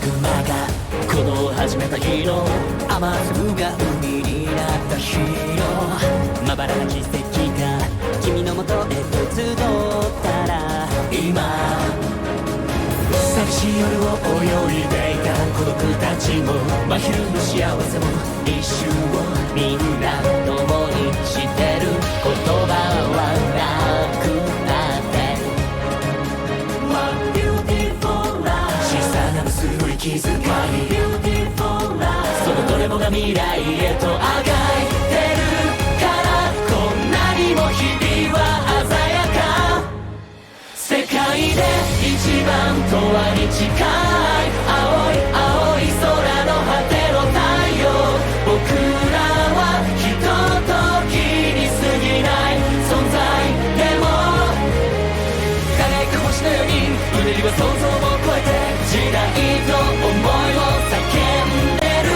悪魔が鼓動を始めた日の雨粒が海になった日のまばらな奇跡が君のもとへと集ったら今寂しい夜を泳いでいた孤独たちも真昼の幸せも一瞬をみんな共にしてる言葉はなくなって小さな薄い気遣いそのどれもが未来へとあがいてるからこんなにも日々は鮮やか世界で一番永遠に近い青い青い空の果ての太陽僕らはひとときに過ぎない存在でも輝く星のようにうねりは想像を超えて時代と思いを叫んでる、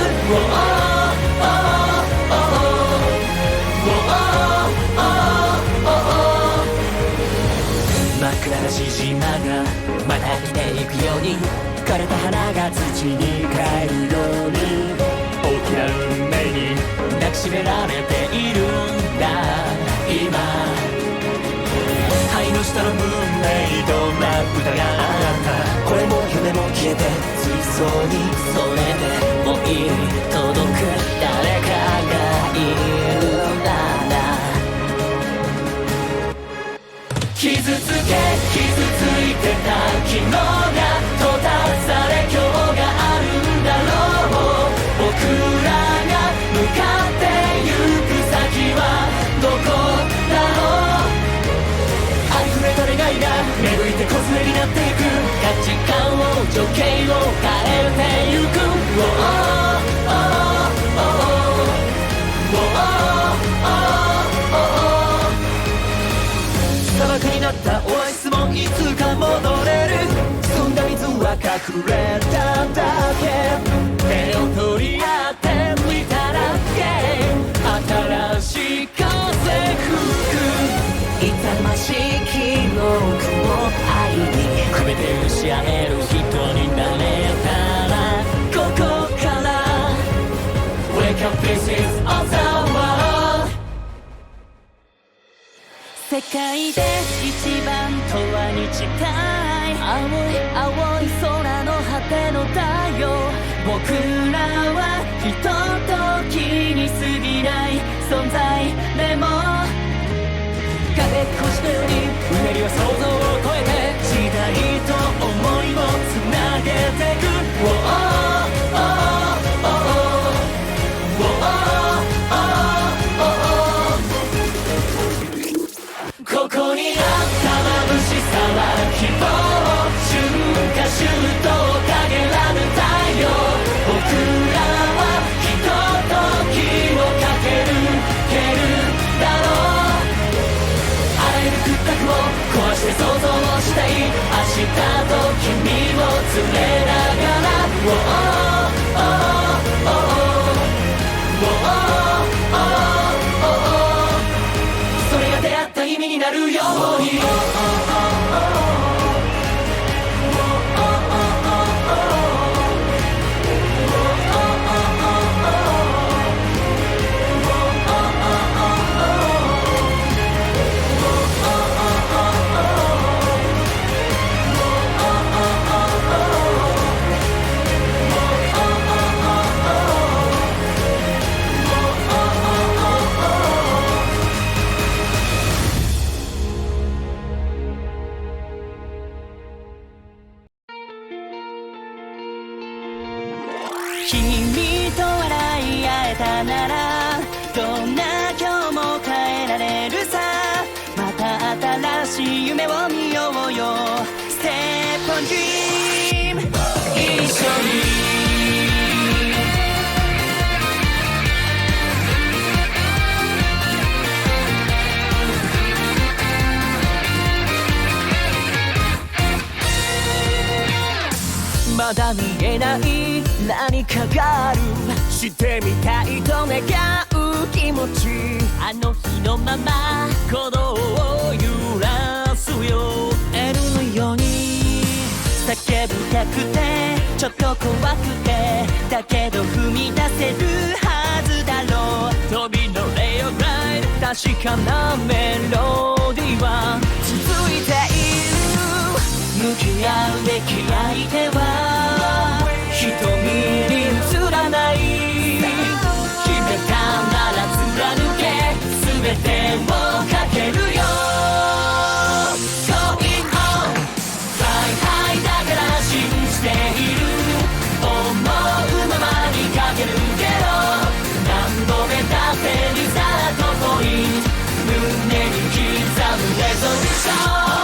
真っ暗なし島がまた来ていくように枯れた花が土に帰るように大きな運命に抱きしめられているんだ今灰の下の運命どんな歌があったこれも夢も消えてついそうにそれでもいい届く誰かがいるなら傷つけ傷ついてた昨日が閉ざされ今日があるんだろう僕らが向かってゆく先はどこだろうありふれた願いが芽吹いて小杖になっていく価値観を情景を変えてゆく砂漠になったオアシスもいつか戻れる澄んだ水は隠れただけ手を取り合ってみたら新しい風吹く痛ましい記憶を愛に込めてし合える人になれたらここから Wake up this is all the world世界で一番永遠に近い青い青い空の果ての太陽僕らはひとときに過ぎない存在でも風越しのようにうねりは想像を超えて時代と思いをつなげてくここにあった眩しさは希望春夏秋冬陰らぬ太陽僕らはひとときをかける蹴るだろうあらゆる屈託を壊して想像をしたい明日と君を連れながらそれが出会った意味になるように君と笑い合えたならどんな今日も変えられるさまた新しい夢を見ようよ Step on Dream 一緒にまだ見えない何かがあるしてみたいと願う気持ちあの日のまま鼓動を揺らすよ L のように叫びたくてちょっと怖くてだけど踏み出せるはずだろう飛び乗れよライド確かなメロディーは続いている向き合うべき相手は瞳に映らない決めたなら貫け全てをかけるよ Going on Fly high だから信じている思うままにかけるけど何度目だってリザートポイント胸に刻むレゾリューション